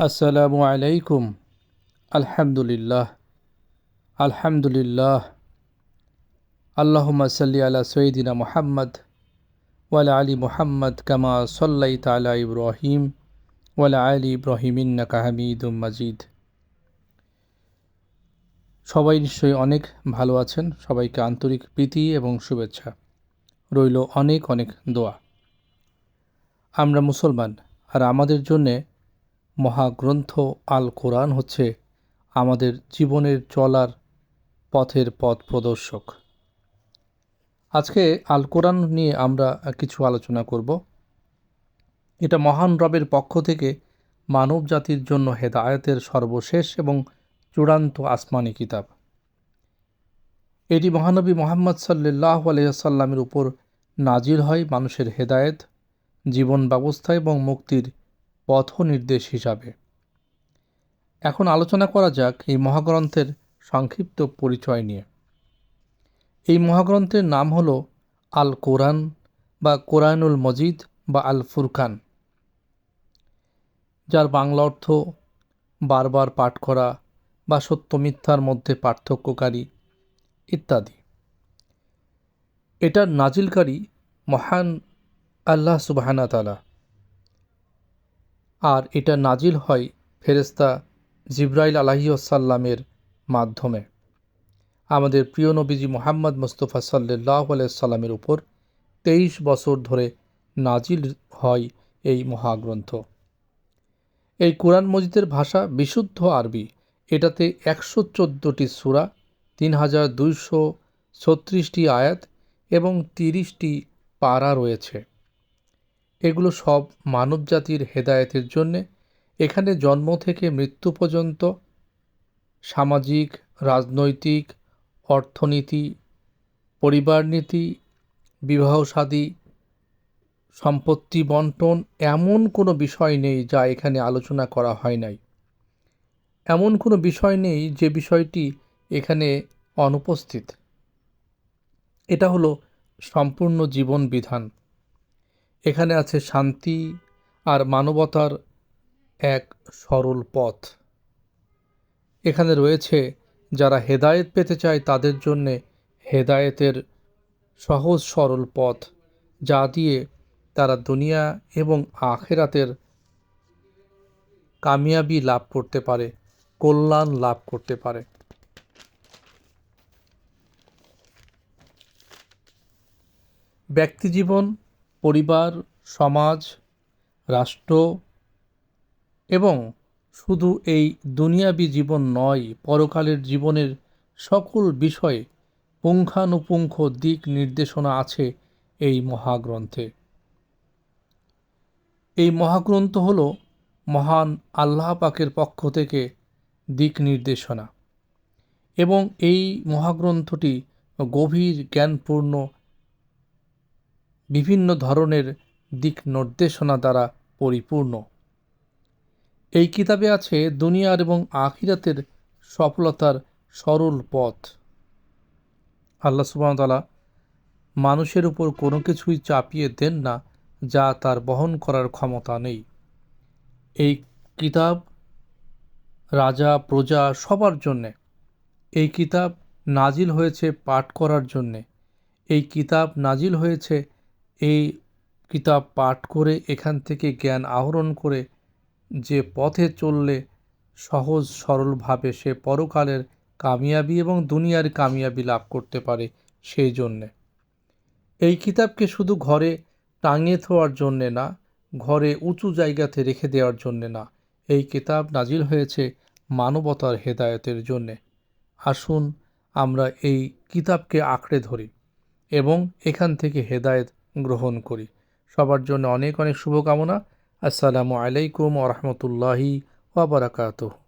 আসসালামু আলাইকুম। আলহামদুলিল্লাহ আলহামদুলিল্লাহ। আল্লাহুম্মা সাল্লি আলা সাইয়্যিদিনা মুহাম্মদ ওয়া আলা আলি মুহাম্মদ কামা সাল্লাইতা আলা ইব্রাহিম ওয়া আলা আলি ইব্রাহিম ইন্নাকা হামিদুম মাজিদ। সবাই নিশ্চয়ই অনেক ভালো আছেন। সবাইকে আন্তরিক প্রীতি এবং শুভেচ্ছা রইল, অনেক অনেক দোয়া। আমরা মুসলমান, আর আমাদের জন্যে মহাগ্রন্থ আল কোরআন হচ্ছে আমাদের জীবনের চলার পথের পথ প্রদর্শক। আজকে আল কোরআন নিয়ে আমরা কিছু আলোচনা করব। এটা মহান রবের পক্ষ থেকে মানব জাতির জন্য হেদায়েতের সর্বশেষ এবং চূড়ান্ত আসমানি কিতাব। এটি মহানবী মুহাম্মদ সাল্লাল্লাহু আলাইহি ওয়াসাল্লামের উপর নাজিল হয় মানুষের হেদায়েত, জীবন ব্যবস্থা এবং মুক্তির পথ নির্দেশ হিসাবে। এখন আলোচনা করা যাক এই মহাগ্রন্থের সংক্ষিপ্ত পরিচয় নিয়ে। এই মহাগ্রন্থের নাম হলো আল কোরআন বা কোরআনুল মজিদ বা আল ফুরকান, যার বাংলা অর্থ বারবার পাঠ করা বা সত্য মিথ্যার মধ্যে পার্থক্যকারী ইত্যাদি। এটার নাজিলকারী মহান আল্লাহ সুবহানাহু ওয়া তাআলা, আর এটা নাজিল হয় ফেরেশতা জিবরাইল আলাইহিস সালামের মাধ্যমে আমাদের প্রিয় নবীজি মুহাম্মদ মুস্তাফা সাল্লাল্লাহু আলাইহি সাল্লামের উপর 23 বছর ধরে নাজিল হয় এই মহাগ্রন্থ। এই কোরআন মজিদের ভাষা বিশুদ্ধ আরবি। এটাতে 114টি সূরা, 3236টি আয়াত এবং 30টি পারা রয়েছে। এগুলো সব মানবজাতির হেদায়েতের জন্যে। এখানে জন্ম থেকে মৃত্যু পর্যন্ত সামাজিক, রাজনৈতিক, অর্থনীতি, পরিবার নীতি, বিবাহ শাদী, সম্পত্তি বন্টন, এমন কোনো বিষয় নেই যা এখানে আলোচনা করা হয় নাই। এমন কোনো বিষয় নেই যে বিষয়টি এখানে অনুপস্থিত। এটা হলো সম্পূর্ণ জীবন বিধান। এখানে আছে শান্তি আর মানবতার এক সরল পথ। এখানে রয়েছে যারা হেদায়েত পেতে চায় তাদের জন্যে হেদায়েতের সহজ সরল পথ, যা দিয়ে তারা দুনিয়া এবং আখিরাতের কামিয়াবি লাভ করতে পারে, কল্যাণ লাভ করতে পারে। ব্যক্তিজীবন, পরিবার, সমাজ, রাষ্ট্র এবং শুধু এই দুনিয়াবি জীবন নয়, পরকালের জীবনের সকল বিষয়ে পুঙ্খানুপুঙ্খ দিক নির্দেশনা আছে এই মহাগ্রন্থে। এই মহাগ্রন্থ হলো মহান আল্লাহ পাকের পক্ষ থেকে দিক নির্দেশনা, এবং এই মহাগ্রন্থটি গভীর জ্ঞানপূর্ণ বিভিন্ন ধরনের দিক নির্দেশনা দ্বারা পরিপূর্ণ। এই কিতাবে আছে দুনিয়ার এবং আখিরাতের সফলতার সরল পথ। আল্লাহ সুবহানাহু ওয়া তাআলা মানুষের উপর কোনো কিছুই চাপিয়ে দেন না যা তার বহন করার ক্ষমতা নেই। এই কিতাব রাজা প্রজা সবার জন্যে। এই কিতাব নাজিল হয়েছে পাঠ করার জন্যে। এই কিতাব নাজিল হয়েছে এই কিতাব পাঠ করে এখান থেকে জ্ঞান আহরণ করে যে পথে চললে সহজ সরলভাবে সে পরকালের কামিয়াবি এবং দুনিয়ার কামিয়াবি লাভ করতে পারে, সেই জন্যে। এই কিতাবকে শুধু ঘরে টাঙিয়ে দেওয়ার জন্যে না, ঘরে উঁচু জায়গাতে রেখে দেওয়ার জন্যে না। এই কিতাব নাজিল হয়েছে মানবতার হেদায়েতের জন্যে। আসুন আমরা এই কিতাবকে আঁকড়ে ধরি এবং এখান থেকে হেদায়েত গ্রহণ করি। সবার জন্য অনেক অনেক শুভকামনা। আসসালামু আলাইকুম ওয়া রাহমাতুল্লাহি ওয়া বারাকাতুহু।